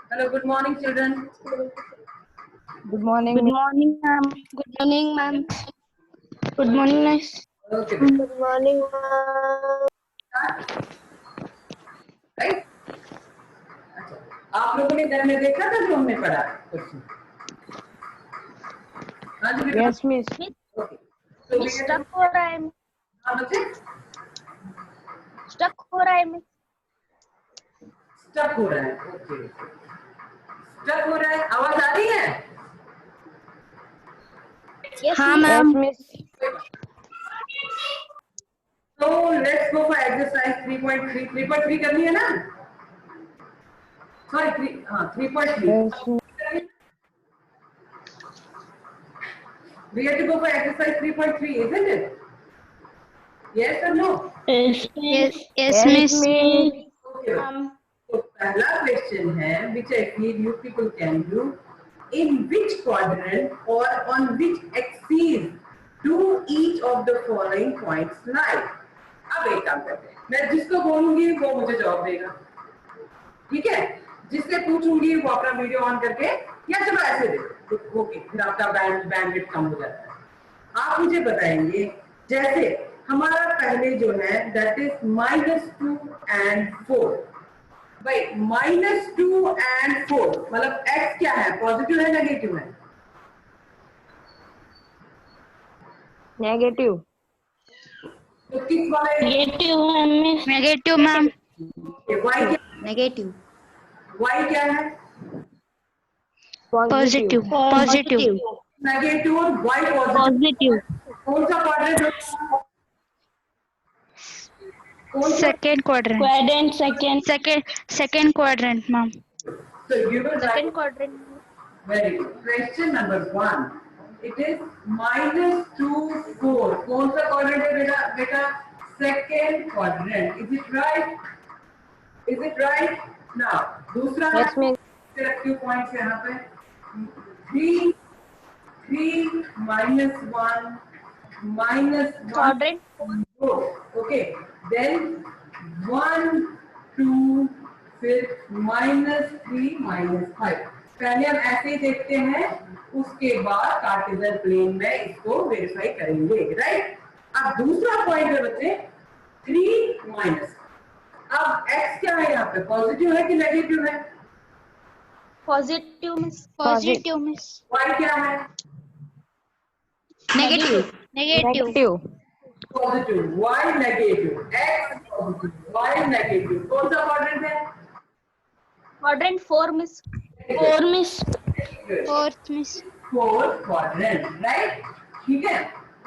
Hello, good morning, children. Good morning. Good morning, ma'am. Good morning, ma'am. Good morning, miss. Okay. Good morning, ma'am. Right? अच्छा, आप लोगों ने घर में देखा था जो हमने पढ़ा क्वेश्चन? हाँ जी बेटा। Yes, miss. ओके। तो मिस स्टक हो रहा है। हाँ बच्चे, स्टक हो रहा है मिस। स्टक हो रहा है। ओके, स्टक हो रहा है। आवाज आ रही है? हाँ Yes, ma'am. miss. So let's go for exercise 3.3. 3.3 करनी है ना? Sorry, 3.3. Yes, miss. We have to go for exercise 3.3, isn't it? Yes or no? Yes, Yes, Yes, miss. miss. Okay. तो पहला क्वेश्चन है which I feel you people can do. In which quadrant or on which axis do each of the following points lie? अब एक काम करते हैं, मैं जिसको बोलूंगी वो मुझे जवाब देगा, ठीक है? जिससे पूछूंगी वो अपना वीडियो ऑन करके या चलो ऐसे दे, ओके, फिर आपका बैंडविड्थ कम हो जाता है। आप मुझे बताएंगे, जैसे हमारा पहले जो है दैट इज -2 and 4। भाई -2 and 4 मतलब x क्या है, पॉजिटिव है नेगेटिव है? Negative. तो किस वाले? negative, miss. Negative ma'am. y क्या, नेगेटिव। y क्या है? पॉजिटिव। पॉजिटिव। नेगेटिव और y पॉजिटिव। Positive. कौन सा क्वाड्रेंट होगा? कौन सा? Second quadrant. Quadrant second. Second quadrant ma'am. So you will write second quadrant. very good. Question number 1. It is -2, 4. कौन सा quadrant है बेटा? बेटा second quadrant. Is it right? Is it right? Now दूसरा है, Yes, miss. फिर few points यहाँ पे 3 -1 -1 क्वाड्रेंट। okay, then 1 2 फिर -3 -5। पहले हम ऐसे ही देखते हैं, उसके बाद कार्टेशियन प्लेन में इसको वेरीफाई करेंगे, राइट? अब दूसरा पॉइंट है बच्चे 3 माइनस। अब x क्या है यहाँ पे, पॉजिटिव है कि नेगेटिव है? Positive miss. Positive miss. y क्या है? Negative. Negative. Negative. Positive, y negative, x positive, y negative. कौन सा क्वाड्रेंट है? क्वाड्रेंट 4 मिस। 4, miss. Fourth miss. Fourth quadrant, right? ठीक है।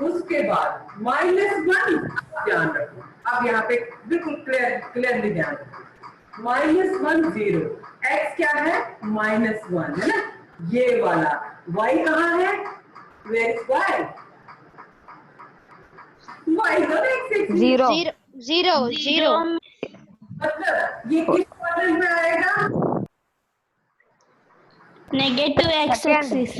उसके बाद -1, ध्यान रखो, अब यहाँ पे बिल्कुल क्लियरली ध्यान रखो। -1 0, x क्या है? -1 है ना, ये वाला। y कहाँ है? Where is y? y is on x-axis। Zero. Zero. Zero. मतलब ये किस क्वाड्रेंट में आएगा? Negative x-axis.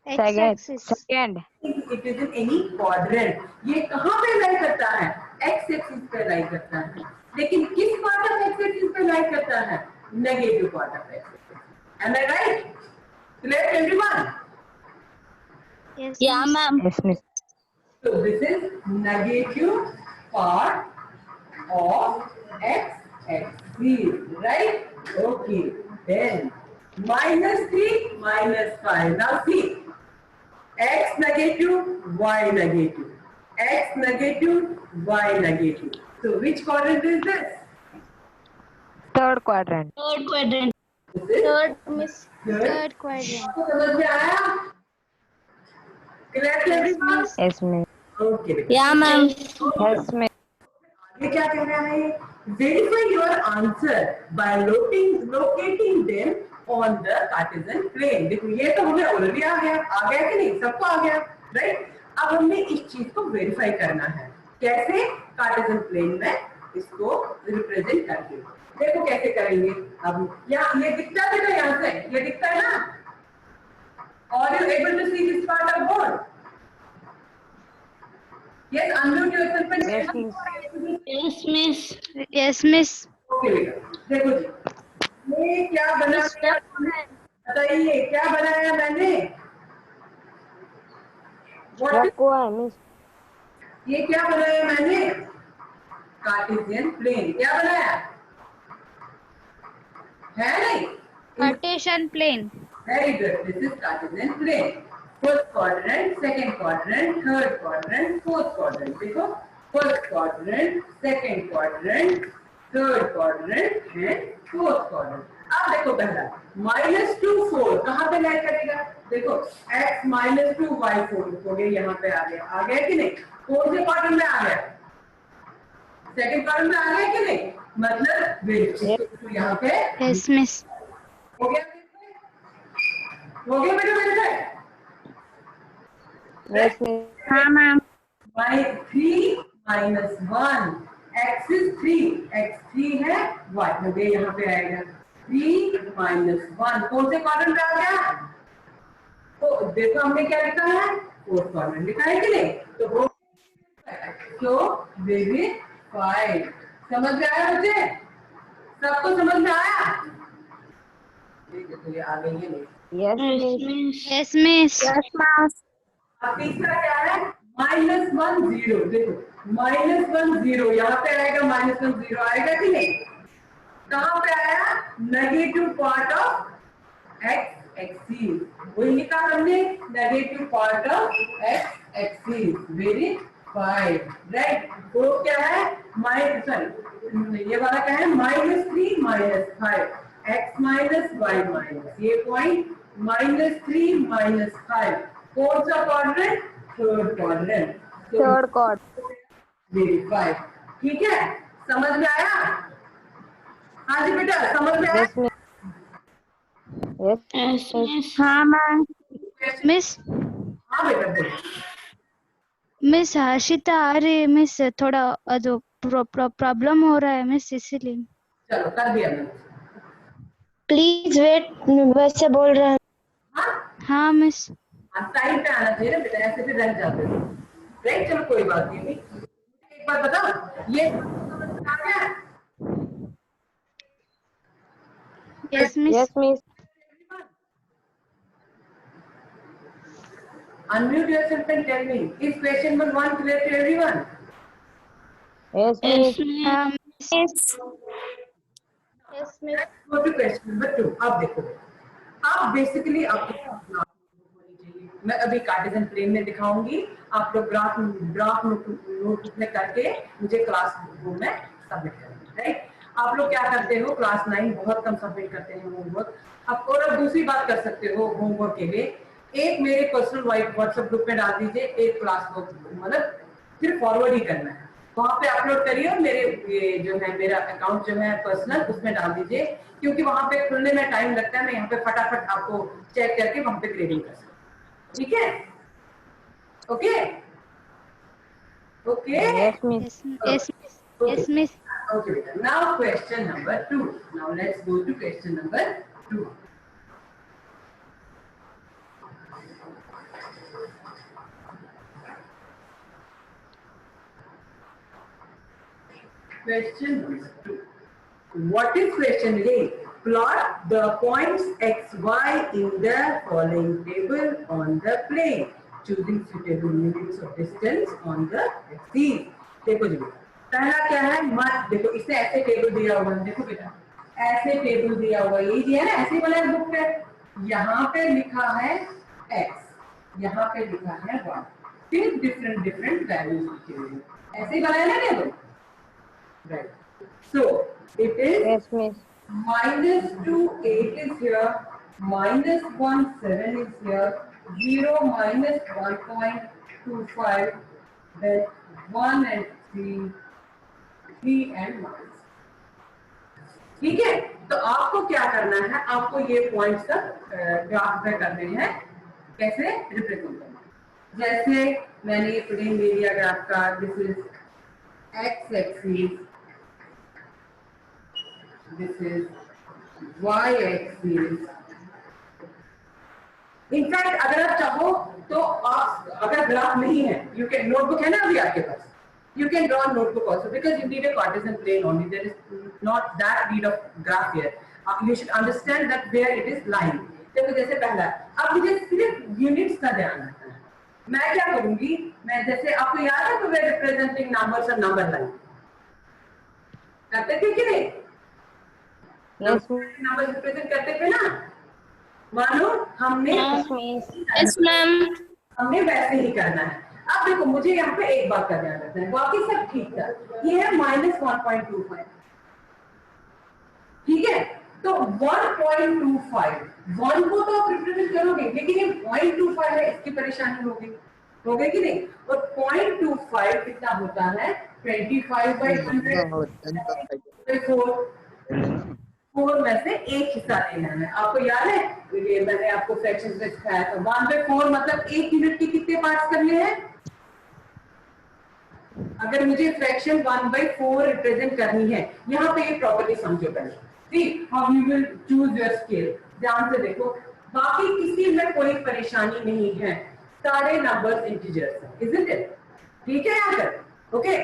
X axis. Second. It is in any quadrant. ये कहाँ पे लाई करता है? x एक्सिस पे लाई करता है। लेकिन किस पार्ट ऑफ x एक्सिस पे लाई करता है? Negative part of x axis. Am I right? Clear to everyone? Yeah, ma'am. Yes, miss. So this is negative part of x axis, right? Okay. Then -3 -5. Now see, x negative, y negative, x negative, y negative. So which quadrant is this? Third quadrant. Third quadrant. This is third miss. third. Third quadrant. आपको समझ में आया? Clear to everyone? Yes, miss. Okay. Yeah, ma'am. Yes, miss. ये क्या कह रहा है? Verify your answer by locating them on the Cartesian plane. देखो ये तो हमें ऑलरेडी आ गया कि नहीं? सबको आ गया, राइट? अब हमने इस चीज को वेरीफाई करना है, कैसे? कार्टेशियन प्लेन में इसको रिप्रेजेंट करके। देखो कैसे करेंगे। अब यहाँ ये दिखता है ना, यहाँ से ये दिखता है ना? Are you able to see this part of board? Yes, unmute yourself and Yes, miss. Yes, miss. Yes miss. Okay बेटा, देखो जी, ये क्या बना, बताइए क्या बनाया मैंने? What is- हुआ है मिस? ये क्या बनाया मैंने? Cartesian plane. क्या बनाया है? नहीं, Cartesian plane. very good. This is Cartesian plane. First quadrant, second quadrant, third quadrant, fourth quadrant. देखो, first quadrant, second quadrant, third quadrant and fourth quadrant. अब देखो पहला -2 4 कहाँ पे लाई करेगा? देखो x -2 y 4 हो गया, यहाँ पे आ गया कि नहीं? कौन से क्वाड्रेंट में आ गया? सेकंड क्वाड्रेंट में आ गया कि नहीं? मतलब वेरी यहाँ पे Yes, miss. हो गया, हो गया बेटा मेरे से? Yes miss. हाँ ma'am. by 3 minus 1 x is 3, x 3 है, y हो गया, यहाँ पे आएगा 3 minus 1 कौन से क्वाड्रेंट में आ गया? तो देखो हमने क्या लिखा है? फोर्थ क्वाड्रेंट लिखा है कि नहीं? तो वेरीफाइड। समझ में आया बच्चे? सबको समझ में आया? ठीक है, तो ये आ गई है नहीं। Yes Yes, miss. miss. Yes, miss. अब तीसरा क्या है? -1 0। देखो -1 0 यहाँ पे आएगा, -1 0 आएगा कि नहीं? कहाँ पे आया? Negative part of x axis. वही लिखा हमने, negative part of x axis. Verified, right. तो क्या है? सॉरी, ये वाला क्या है? -3 -5 x माइनस y माइनस, ये पॉइंट -3 -5 कौन सा quadrant? Third quadrant. Third quad. Verified. ठीक है, समझ में आया? हाँ जी बेटा, समझ में आया? Yes miss. Yes Yes, miss. हाँ मैम। Miss. हाँ बेटा बोलो। मिस हर्षिता आ रही है मिस, थोड़ा जो प्रॉब्लम हो रहा है मिस, इसीलिए। चलो कर दिया मैंने। प्लीज वेट, वैसे बोल रहे हैं। हाँ, हाँ मिस। टाइम पे आना चाहिए ना बेटा, ऐसे भी रह जाते हो। राइट, चलो कोई बात नहीं। एक बार बताओ, ये समझ में आ गया? Yes, miss. Yes miss. Unmute yourself and tell me, is question number 1 clear to everyone? Yes Yes, miss. miss. Yes, miss. Let's go to question number 2. अब देखो, अब बेसिकली आपको मैं अभी कार्टेशियन प्लेन में दिखाऊंगी, आप लोग ग्राफ नोटबुक में करके मुझे क्लास रूम में सबमिट करेंगे। राइट, आप लोग क्या करते हो? क्लास 9 बहुत कम सबमिट करते हैं होमवर्क। अब और दूसरी बात कर सकते हो होमवर्क के लिए, एक मेरे पर्सनल व्हाट्सएप ग्रुप में डाल दीजिए, एक क्लास वर्क, मतलब फिर फॉरवर्ड ही करना है, वहां पे अपलोड करिए और मेरे ये जो है मेरा अकाउंट जो है पर्सनल, उसमें डाल दीजिए, क्योंकि वहां पे खुलने में टाइम लगता है। मैं यहाँ पे फटाफट आपको चेक करके वहां पे ग्रेडिंग कर सकती हूँ। ठीक है? Okay okay yes miss. Yes, miss. Yes, miss. okay now question number 2. Now let's go to question number 2. Question number 2. What is question A? Plot the points x, y in the following table on the plane, choosing suitable units of distance on the axis. देखो जी, पहला क्या है? मत देखो, इससे ऐसे table दिया हुआ है, देखो बेटा ऐसे टेबल दिया हुआ है, ये जी है ना, ऐसे वाला बुक पे यहाँ पे लिखा है x, यहाँ पे लिखा है y, फिर डिफरेंट डिफरेंट वैल्यूज लिखे हुए हैं, ऐसे ही बनाया ना table. Right. So it is yes miss. -2 8 is here, -1 7 is here, 0 -1.25, then 1 and 3, 3 and 1. ठीक है, तो आपको क्या करना है? आपको ये पॉइंट्स का ग्राफ में करने हैं, कैसे रिप्रेजेंट करना है। जैसे मैंने ये प्लेन ले लिया ग्राफ का, this is x axis, this is y axis. In fact अगर आप चाहो तो आप, अगर ग्राफ नहीं है, यू कैन, नोटबुक है ना अभी आपके पास, you can draw a notebook also because you need a Cartesian plane only, there is not that need of graph here. You should understand that where it is lying. देखो जैसे पहला, अब मुझे सिर्फ यूनिट्स का ध्यान रखना है। मैं क्या करूंगी, मैं जैसे आपको याद है तो वे रिप्रेजेंटिंग नंबर्स और नंबर लाइन करते थे कि नहीं? नंबर रिप्रेजेंट करते थे ना, मानो हमने Yes, ma'am. हमने वैसे ही करना है। अब देखो मुझे यहाँ पे एक बात का ध्यान रखना है, बाकी सब ठीक था। ये है -1.25, ठीक है? तो 1.25, 1 को तो आप रिप्रेजेंट करोगे, लेकिन ये 0.25 है, इसकी परेशानी होगी कि नहीं? और 0.25 कितना होता है? 25/100 4 में से एक हिस्सा लेना है। आपको याद है ये मैंने आपको फ्रैक्शंस में सिखाया था, 1/4 मतलब एक यूनिट के कितने पार्ट्स करने हैं? अगर मुझे फ्रैक्शन 1/4 रिप्रेजेंट करनी है, यहाँ पे ये प्रॉपर्टी समझो पहले। See how you will choose your scale. ध्यान से देखो, बाकी किसी में कोई परेशानी नहीं है, सारे नंबर्स इंटीजर्स हैं, isn't it? ठीक है यहाँ तक? ओके,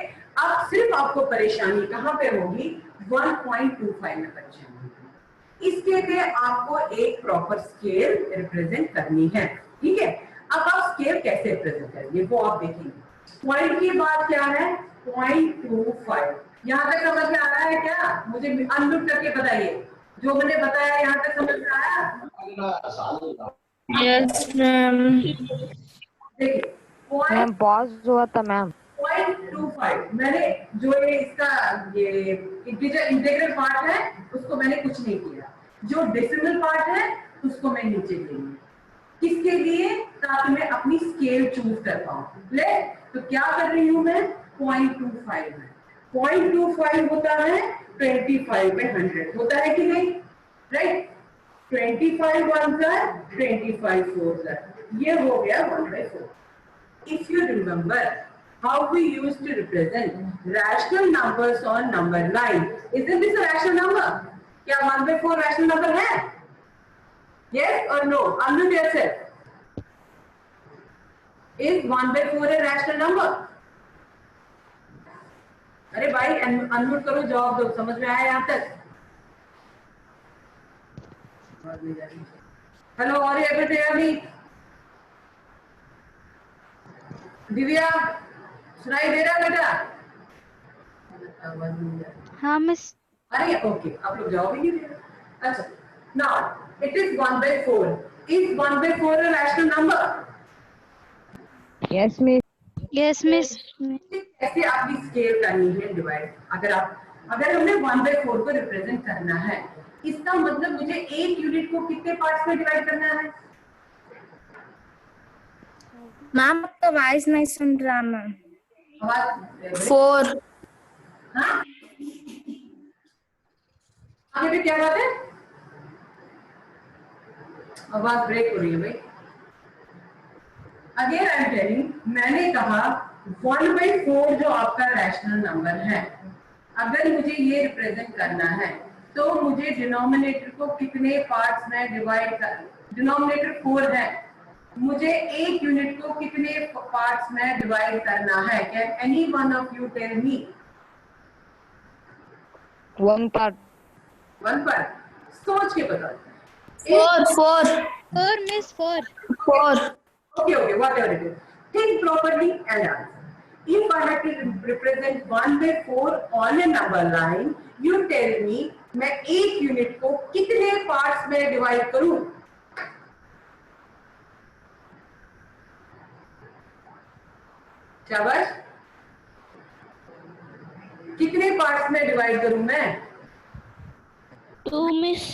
अब सिर्फ आपको परेशानी कहाँ पे होगी? 1.25 में परेशानी होगी। इसके लिए आपको एक प्रॉपर स्केल रिप्रेजेंट करनी है, ठीक है? अब आप स्केल कैसे रिप्रेजेंट करेंगे वो आप देखेंगे। पॉइंट के बाद क्या है? 0.25। यहाँ तक समझ में आ रहा है क्या? मुझे अनम्यूट करके बताइए, जो मैंने बताया यहाँ तक समझ में आया? Yes, ma'am. देखिए मैम पॉज हुआ था मैम। 0.25 मैंने जो ये इसका ये इंटीग्रल पार्ट है उसको मैंने कुछ नहीं किया, जो डेसिमल पार्ट है उसको मैं नीचे ले लिया। किसके लिए? ताकि मैं अपनी स्केल चूज कर पाऊं। ले तो क्या कर रही हूं मैं? 0.25 है। 0.25 होता है 25/100, होता है कि नहीं? राइट, 25 1 का 25 4 का, ये हो गया 1/4। If you remember how we used to represent rational numbers on number line, isn't this a rational number? क्या 1/4 rational number है? Yes or no? Unmute yourself. Is 1/4 a rational number? अरे भाई अनम्यूट करो, जवाब दो। समझ में आया यहाँ तक? हेलो, और ये बेटे अभी दिव्या सुनाई दे रहा बेटा? हाँ मिस। अरे ओके, आप लोग जवाब ही नहीं दे रहे। अच्छा, now it is 1/4। Is 1/4 a rational number? Yes miss. Yes miss. ऐसे आपकी स्केल करनी है डिवाइड। अगर हमने 1/4 को रिप्रेजेंट करना है, इसका मतलब मुझे एक यूनिट को कितने पार्ट्स में डिवाइड करना है? मैम आपका वॉइस नहीं सुन रहा मैम। 4। हाँ, आगे भी क्या बात है? आवाज ब्रेक हो रही है भाई। अगेन आई एम टेलिंग, मैंने कहा 1/4 जो आपका रैशनल नंबर है, अगर मुझे ये रिप्रेजेंट करना है तो मुझे डिनोमिनेटर को कितने पार्ट्स में डिवाइड कर, डिनोमिनेटर 4 है, मुझे एक यूनिट को कितने पार्ट्स में डिवाइड करना है? Can any one of you tell me? 1 part. 1 part, सोच के बताओ। 4 मिस 4। Okay, whatever it is. Think properly and answer. If I have to represent 1/4 on a number line, you tell me मैं एक unit को कितने पार्ट्स में divide करूं? शाबाश, कितने पार्ट्स में डिवाइड करूं मैं? 2 मिस।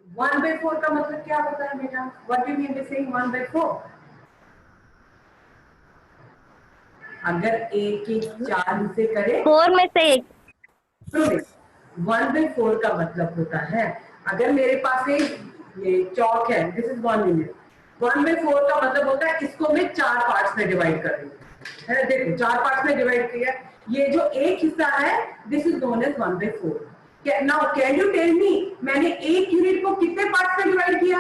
1/4 का मतलब क्या होता है बेटा? What do you mean by saying 1/4? अगर एक के 4 हिस्से करे 4 में से एक। 1/4 का मतलब होता है, अगर मेरे पास ये चौक है, दिस इज 1 यूनिट, 1/4 का मतलब होता है इसको मैं 4 पार्ट्स में डिवाइड कर रही हूँ, है ना? देखो 4 पार्ट्स में डिवाइड किया, ये जो एक हिस्सा है this is known as 1/4। Now can you tell me मैंने एक यूनिट को कितने पार्ट्स में डिवाइड किया?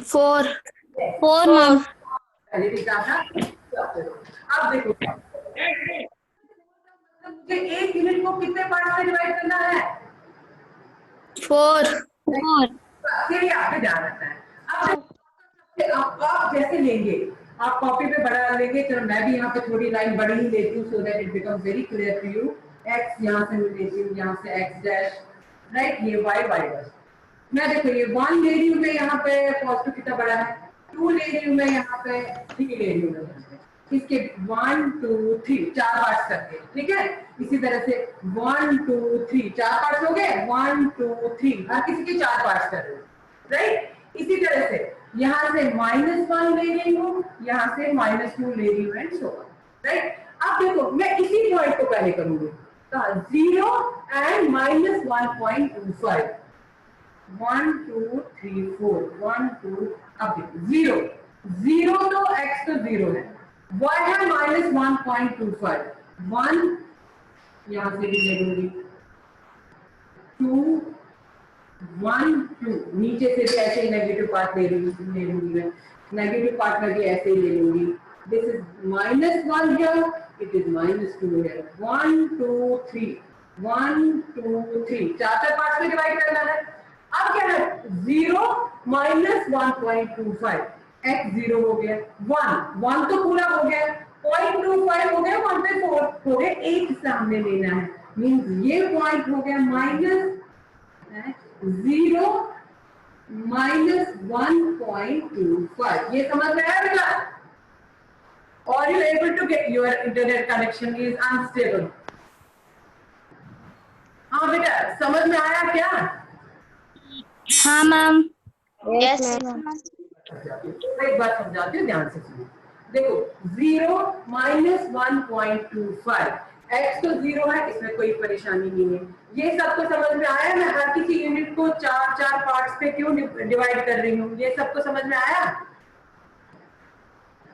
4 मैम। पहले लिखा था। अब देखो मुझे एक यूनिट को कितने पार्ट्स में डिवाइड करना है? 4. फिर ये आपके ध्यान रखना है। अब आप जैसे लेंगे, आप कॉपी पे बड़ा लेंगे। चलो मैं भी यहाँ पे थोड़ी लाइन बड़ी ही लेती हूँ, so that it become very clear to you. X यहाँ से मैं लेती हूँ, यहाँ से एक्स डैश, राइट, ये वाई वाई बस। मैं देखो ये 1 ले रही हूँ मैं यहाँ पे, पॉजिटिव कितना बड़ा है, 2 ले रही हूँ मैं यहाँ पे, 3 ले रही हूँ मैं यहाँ पे। इसके 1 2 3 4 पार्ट्स करके, ठीक है। इसी तरह से 1 2 3 4 पार्ट्स हो गए, 1 2 3, हर किसी के 4 पार्ट्स कर रहे हो, राइट। इसी तरह से यहाँ से -1 ले रही हूँ, यहाँ से -2 ले रही हूँ, एंड सो ऑन, राइट। अब देखो मैं इसी पॉइंट को पहले करूंगी, तो 0 एंड -1.25, 1 2 3 4, 1 2, अब देखो 0 0 तो x तो 0 है, y है -1.25, 1 यहाँ से भी ले लूंगी, 2 1 2, नीचे से भी ऐसे ही नेगेटिव पार्ट ले लूंगी मैं, नेगेटिव पार्ट में भी ऐसे ही ले लूंगी। This is -1 here, it is -2 here, 1 2 3, 1 2 3, 4 parts में डिवाइड करना है। अब क्या है, 0 -1.25, x 0 हो गया, 1 तो पूरा हो गया, 0.25 हो गया, 1/4 हो गया, एक हिस्सा हमने लेना है, मींस ये पॉइंट हो गया -0 -1.25। ये समझ में आया बेटा? Or you able to get your internet connection is unstable? हाँ बेटा, समझ में आया क्या? हाँ ma'am. Yes, Yes ma'am. ma'am. एक बात समझाती हूँ, ध्यान से सुनो। देखो 0 -1.25, x तो 0 है, इसमें कोई परेशानी नहीं है। ये सबको समझ में आया? मैं हर किसी यूनिट को 4 पार्ट्स पे क्यों डिवाइड कर रही हूँ, ये सबको समझ में आया?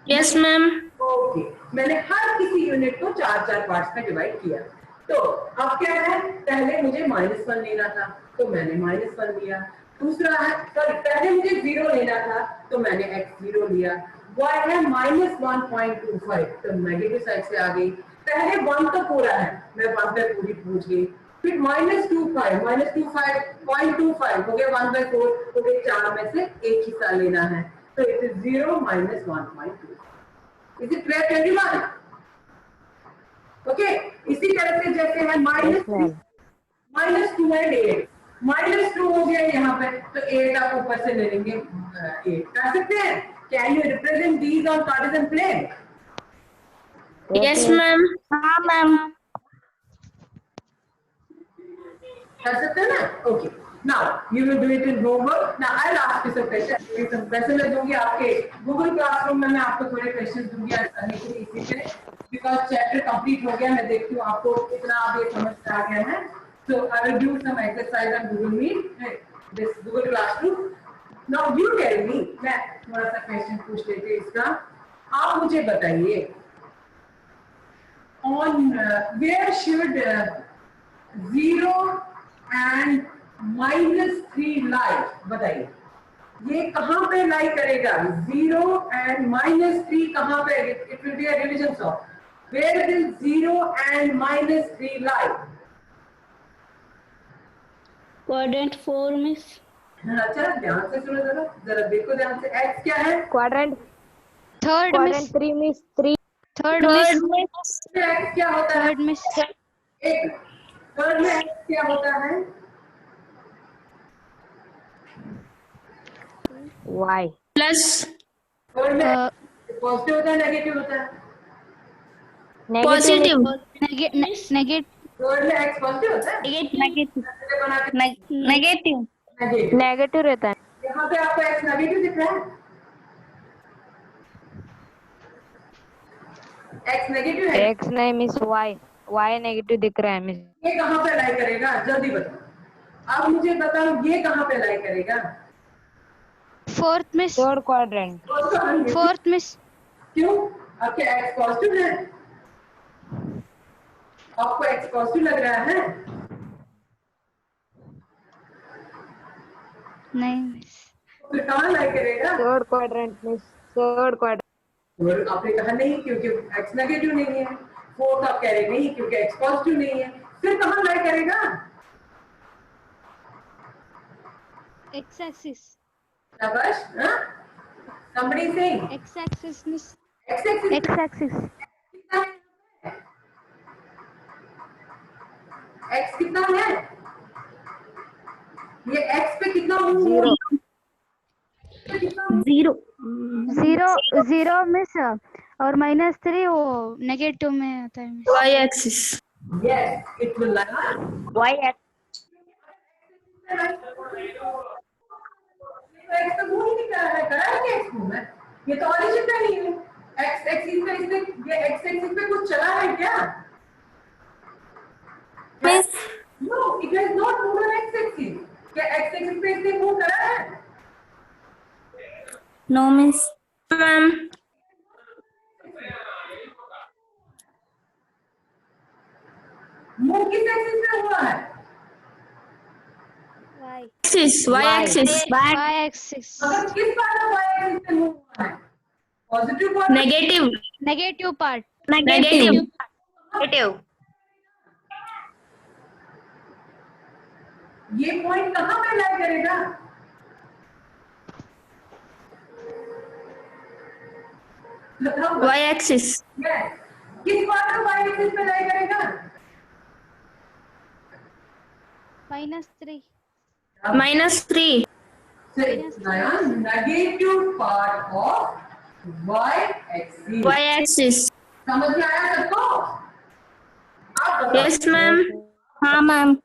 Yes ma'am. ओके, मैंने हर किसी यूनिट को 4 पार्ट्स में डिवाइड किया। तो अब क्या है, पहले मुझे -1 लेना था, तो मैंने -1 लिया। दूसरा है, सॉरी, पहले मुझे 0 लेना था, तो मैंने x 0 लिया। y है -1.25, तो नेगेटिव साइड से आ गई। पहले 1 तो पूरा है, मैं 1 पे पूरी पहुंच गई। फिर -25 0.25 हो गया, 1/4 हो गया, 4 में से एक हिस्सा लेना है, तो it is 0 -1.25। Is it clear to everyone? Okay. इसी तरह से जैसे है Yes, ma'am. -2 एंड 8, -2 हो गया यहाँ पे, तो 8 आप ऊपर से ले लेंगे, 8 कर सकते हैं। Can you represent these on Cartesian plane? Yes ma'am. हाँ मैम. कर सकते हैं ना? Okay. Now you will do it in homework. Now I'll ask you some questions. वैसे मैं दूंगी आपके Google Classroom में, मैं आपको थोड़े क्वेश्चन दूंगी आज करने के लिए, इसी से बिकॉज चैप्टर कंप्लीट हो गया। मैं देखती हूँ आपको कितना अब ये समझ में आ गया है। So I will do some exercise on Google Meet, this Google Classroom. Now you tell me, मैं थोड़ा सा क्वेश्चन पूछ लेते हैं इसका। आप मुझे बताइए on where should 0 and -3 lie? बताइए ये कहाँ पे लाई करेगा? 0 and -3 कहाँ पे? It will be a division sort. Where will 0 and -3 lie? Quadrant 4 miss. अच्छा ध्यान से सुनो, जरा जरा देखो ध्यान से। x क्या है? Quadrant third miss 3 miss 3. Third miss x क्या होता है? थर्ड मिस एक थर्ड में x क्या होता है? Y. Plus. थर्ड में पॉजिटिव होता है, नेगेटिव होता है? Positive. नेगेटिव थर्ड में x पॉजिटिव होता है? Negative. बना के Negative. नेगेटिव। Negative रहता है. यहाँ पे आपको x नेगेटिव दिख रहा है? x नेगेटिव है? X नहीं miss Y. Y नेगेटिव दिख रहा है miss. ये कहाँ पे लाई करेगा? जल्दी बताओ। अब मुझे बताओ ये कहाँ पे लाई करेगा? Fourth miss Third quadrant. Fourth miss क्यों? आपके x पॉजिटिव है? आपको x पॉजिटिव लग रहा है? नहीं मिस फिर कहाँ लाई करेगा? Third quadrant miss. Third quadrant. और आपने कहा नहीं, क्योंकि x नेगेटिव नहीं है। 4 आप कह रहे नहीं क्योंकि x पॉजिटिव नहीं है, फिर कहाँ लाई करेगा? X axis. शाबाश, हाँ? Somebody saying X axis miss. x axis X axis. कितना है? x कितना है? ये x पे कितना Zero. जीरो जीरो मिस और -3 वो नेगेटिव में आता है miss. y axis Yes, it will lie. Y axis. x तो मूव ही नहीं कर रहा है, करा है क्या x मूव है? ये तो ऑरिजिन पे नहीं है। x एक्सिस पे इसने ये x एक्सिस पे कुछ चला है क्या? Miss No, it has not moved on x axis. क्या x एक्सिस पे इसने मूव करा है? नो मिस मैम मूव किस एक्सिस पे हुआ है? Axis y axis Y axis. मतलब किस पार्ट ऑफ y एक्सिस पे मूव हुआ है? Positive part, negative negative part. Negative ये पॉइंट कहाँ पे लाई करेगा? बताओ। y axis Yes. किस पार्ट ऑफ y एक्सिस पे लाई करेगा? -3. -3 So it's negative part of y axis. y axis समझ में आया सबको? आप बताओ। यस मैम हाँ मैम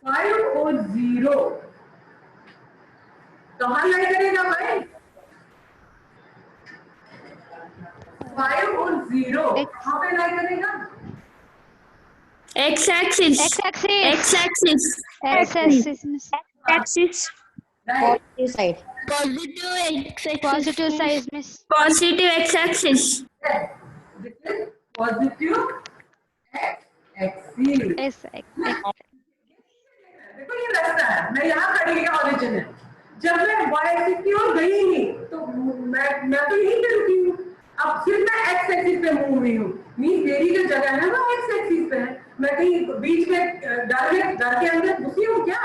5 और 0 कहाँ लाई करेगा भाई? 5 और 0 कहाँ पे लाई करेगा? x axis X axis. x axis X axis miss. axis Right. Positive side. Positive side miss. positive x axis Yes. This is positive x axis. X axis. देखो ये रास्ता है, मैं यहाँ खड़ी है ऑरिजिन है। जब मैं y एक्सिस की ओर गई नहीं तो मैं तो यहीं पे रुकी हूँ। अब सिर्फ मैं x एक्सिस पे मूव हुई हूँ, मीन मेरी जो जगह है वो x एक्सिस पे है। मैं कहीं बीच में घर के अंदर घुसी हूँ क्या?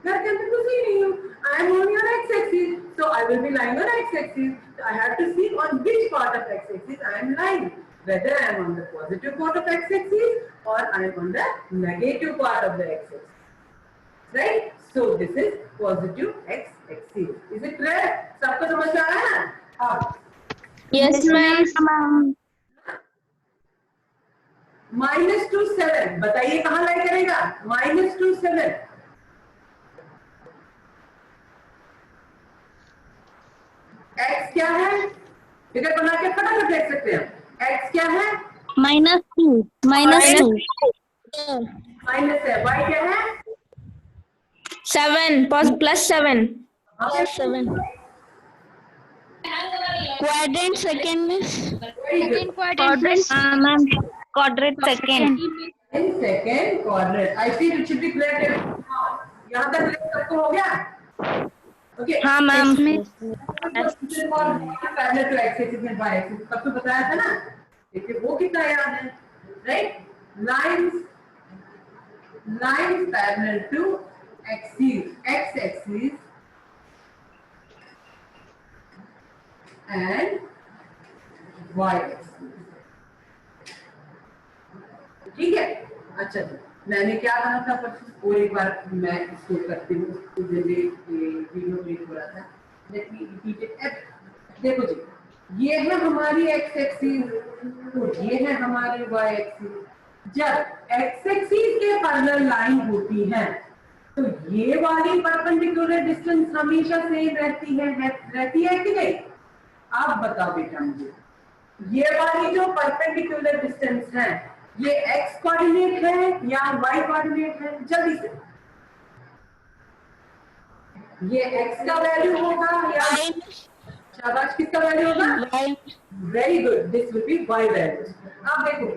घर के अंदर घुसी नहीं हूँ। I am only on x axis, so I will be lying on x axis. So I have to see on which part of x axis I am lying. Whether I am on the positive part of x axis or I am on the negative part of the x axis. Right? So this is positive x axis. Is it clear? सबको समझ में आ रहा है ना? अब yes ma'am -2 7 बताइए कहाँ लाई करेगा? -2 7 x क्या है? फिगर बना के फटाफट लिख सकते हैं। x क्या है? -2 -2 माइनस है। y क्या है? 7 +7 7 quadrant second miss Second quadrant miss. Ma'am quadrant second in second quadrant. I feel it should be clear to you. यहाँ तक clear सबको हो गया? Okay. हाँ ma'am parallel to x axis and y axis सबको बताया था ना? देखिए वो कितना याद है? Right? Lines parallel to x axis and y axis. ठीक है? अच्छा जी, मैंने क्या कहा था परसों? वो एक बार मैं इसको करती हूँ, वीडियो ब्रेक हो रहा था। Let me repeat it. देखो जी, ये है हमारी x एक्सिस, तो ये है हमारी y एक्सिस। जब x एक्सिस के पैरेलल लाइन होती है तो ये वाली परपेंडिकुलर डिस्टेंस हमेशा सेम रहती है कि नहीं? आप बताओ बेटा मुझे, ये वाली जो परपेंडिकुलर डिस्टेंस है ये x कोऑर्डिनेट है या y कोऑर्डिनेट है? जल्दी से, ये x का वैल्यू होगा या शाबाश किसका वैल्यू होगा? Very good, this will be y value. अब देखो,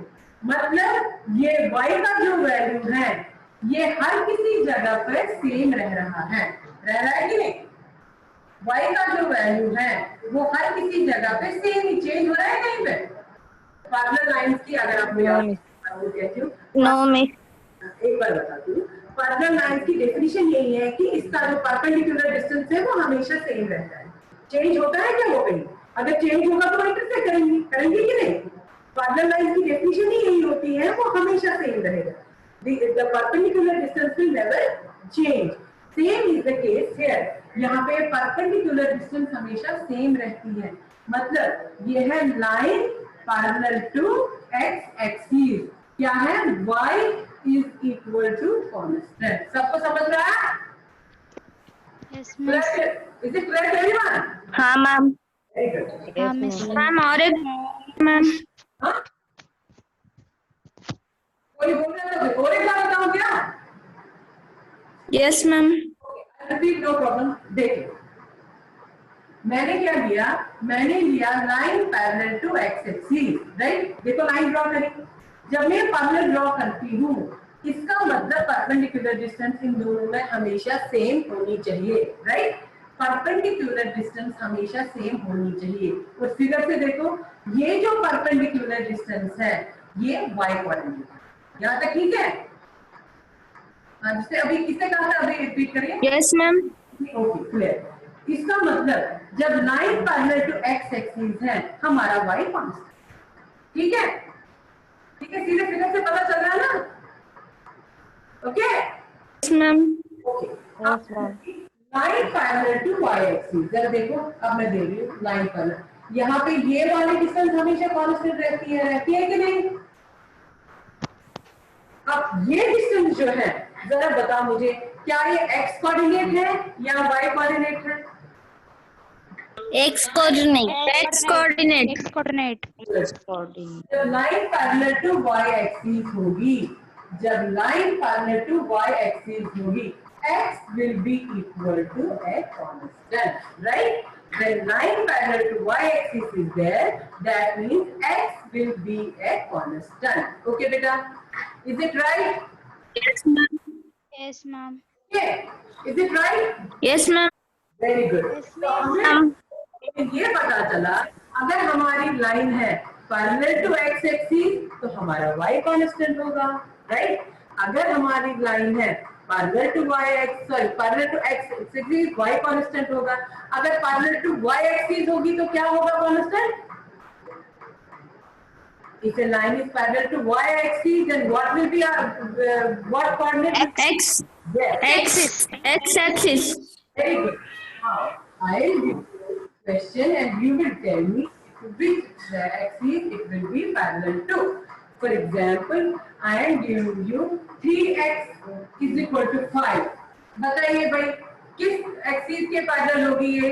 मतलब ये y का जो वैल्यू है ये हर किसी जगह पर सेम रह रहा है कि नहीं? y का जो वैल्यू है वो हर किसी जगह पे सेम ही चेंज हो रहा है कहीं पे? पैरेलल लाइंस की अगर आप याद कहती हूँ No, miss. एक बार बताती हूँ। पैरेलल लाइंस की डेफिनेशन यही है कि इसका जो परपेंडिकुलर डिस्टेंस है वो हमेशा सेम रहता है। चेंज होता है क्या वो कहीं? अगर चेंज होगा तो इंटरसेक्ट करेंगे, करेंगे कि नहीं? पैरेलल लाइंस की डेफिनेशन ही यही होती है, वो हमेशा सेम रहेगा। The perpendicular distance will never change. Same is the case here. यहाँ पे perpendicular distance हमेशा सेम रहती है। मतलब ये है line parallel to x axis. क्या है? y is equal to constant. सबको समझ रहा है? Yes, miss. Is it correct everyone? हाँ मैम. Very good. हाँ मिस. मैम और एक मैम. हाँ? कोई बोल रहा है? और एक बार बताऊं क्या? Yes मैम. Repeat, no problem. देखिए मैंने क्या लिया, मैंने लिया line parallel to x axis, right? देखो लाइन ड्रॉ करी। जब मैं पैरेलल ड्रॉ करती हूँ इसका मतलब परपेंडिकुलर डिस्टेंस इन दोनों में हमेशा सेम होनी चाहिए, राइट? परपेंडिकुलर डिस्टेंस हमेशा सेम होनी चाहिए। उस फिगर से देखो ये जो परपेंडिकुलर डिस्टेंस है ये y कोऑर्डिनेट है। यहाँ तक ठीक है? हाँ, जिससे अभी किसने कहा था, अभी रिपीट करिए। Yes ma'am. Okay, clear. इसका मतलब जब line parallel to x axis है हमारा y कांस्टेंट। ठीक है? ठीक है, सीधे फिगर से पता चल रहा है ना? Okay? Yes ma'am. Okay, line parallel to y axis. जरा देखो, अब मैं दे रही हूँ लाइन पैरेलल। यहाँ पे ये वाली डिस्टेंस हमेशा कांस्टेंट रहती है कि नहीं? अब ये डिस्टेंस जो है जरा बताओ मुझे, क्या ये x कोऑर्डिनेट है या y कोऑर्डिनेट है? X coordinate. X coordinate. X coordinate. जब line parallel to y axis होगी, जब line parallel to y axis होगी, x will be equal to a constant, right? When line parallel to y axis is there, that means x will be a constant. Okay, beta? Is it right? Yes ma'am. Yes, ma'am. Okay. Is it right? Yes ma'am. Very good. Yes, तो हमें ये पता चला अगर हमारी line है parallel to x axis तो हमारा y कांस्टेंट होगा, राइट? अगर हमारी लाइन है parallel to y x, sorry parallel to x axis, y constant होगा। अगर पैरेलल टू y एक्सिस होगी तो क्या होगा constant? If a line is parallel to y axis, then what will be our what coordinate? X. Yes. X axis. Very good. Now I will give you a question and you will tell me which axis it will be parallel to. For example, I am giving you 3x is equal to 5. बताइए भाई किस axis के parallel होगी ये?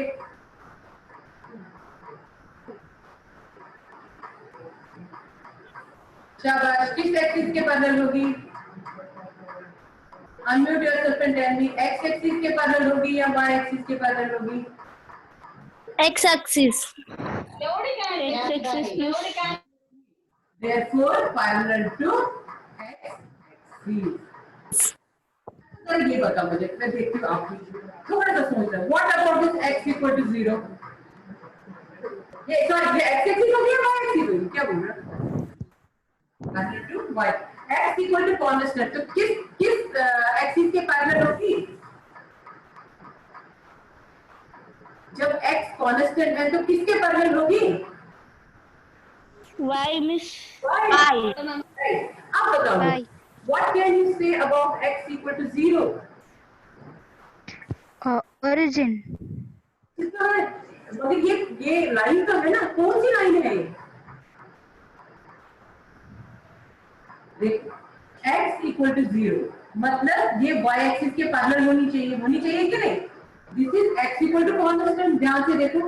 शाबाश, किस axis के parallel होगी? Unmute yourself and tell me, x axis के पैरेलल होगी या वाई एक्सिस के पैरेलल होगी? X axis. X axis. Therefore parallel to x axis. तो ये बताओ मुझे, मैं देखती हूँ आप थोड़ा सा सोच रहे हो। What about this x equal to 0? ये सॉरी, ये x एक्सिस होगी या y एक्सिस होगी? क्या बोल रहा है? Parallel to y. x equal to constant. तो किस एक्सिस के पैरेलल होगी? जब x कांस्टेंट है तो किसके पैरेलल होगी? Y miss. Y. अब बताओ, Y. what can you say about x equal to 0? Origin. कितना है? मगर ये लाइन तो है ना, कौन सी लाइन है ये? देखो, x equal to 0 मतलब ये y एक्सिस के पैरेलल होनी चाहिए कि नहीं? This is x equal to constant। ध्यान से देखो,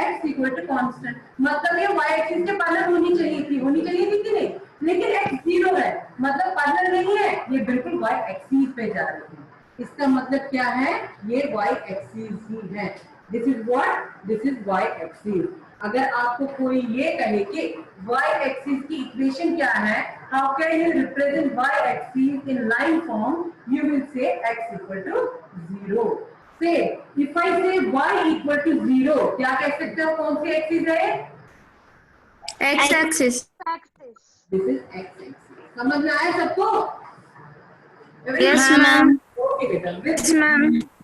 x equal to constant मतलब ये y एक्सिस के पैरेलल होनी चाहिए थी कि नहीं? लेकिन x 0 है मतलब पैरेलल नहीं है, ये बिल्कुल y एक्सिस पे जा रही है। इसका मतलब क्या है? ये y एक्सिस ही है। This is what? This is y axis. अगर आपको कोई ये कहे कि y एक्सिस की इक्वेशन क्या है, how can you represent y axis in line form? You will say x equal to 0। Say if I से y इक्वल टू 0, क्या कह सकते हो? कौन सी एक्सिस है? X axis. This is X axis. समझ में आया सबको? Yes, ma'am. ओके बेटा, Yes, ma'am.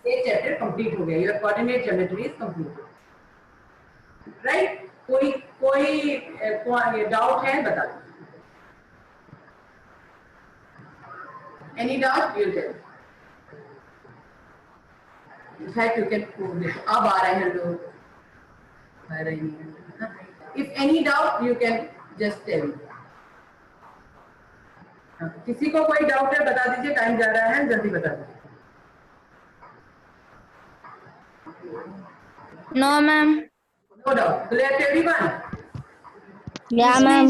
ये चैप्टर कंप्लीट हो गया। Your coordinate geometry is complete, right? कोई डाउट है बता दो। Any doubt you tell. In fact you can अब आ रहे हैं लोग, आ रहे हैं। If any doubt you can just tell. किसी को कोई डाउट है बता दीजिए, टाइम जा रहा है, जल्दी बता दीजिए। No, ma'am. No doubt, clear to everyone? Yeah, ma'am.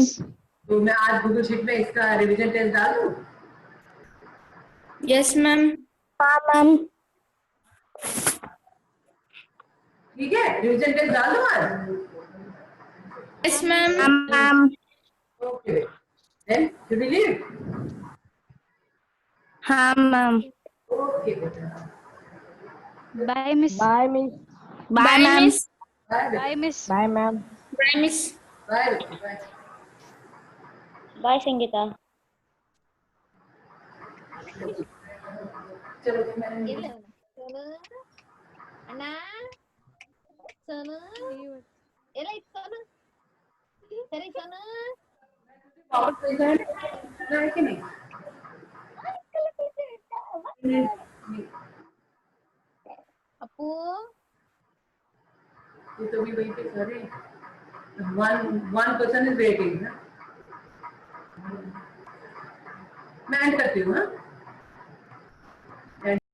तो मैं आज गूगल शीट में इसका रिवीजन टेस्ट डाल दूं? Yes, ma'am. ma'am. ठीक है, रिवीजन टेस्ट डाल दूं आज? Yes, ma'am. Ma'am. Okay, then you believe? हाँ, ma'am. ओके बेटा, bye miss. Bye, miss. Bye, miss. Bye bye miss. Bye, ma'am. Bye, miss. Bye bye. Bye, Sangeeta. चलो मैं ಅಣ್ಣ ಸೋನು ಎಲ್ಲ ಇತ್ತು ಸೋನು ಸರಿ ಸೋನು पावर प्रेजेंट है कि नहीं? ಅಪ್ಪು ये तो भी वही पे कर रहे हैं। one person is waiting ना। मैं एंड करती हूँ। हाँ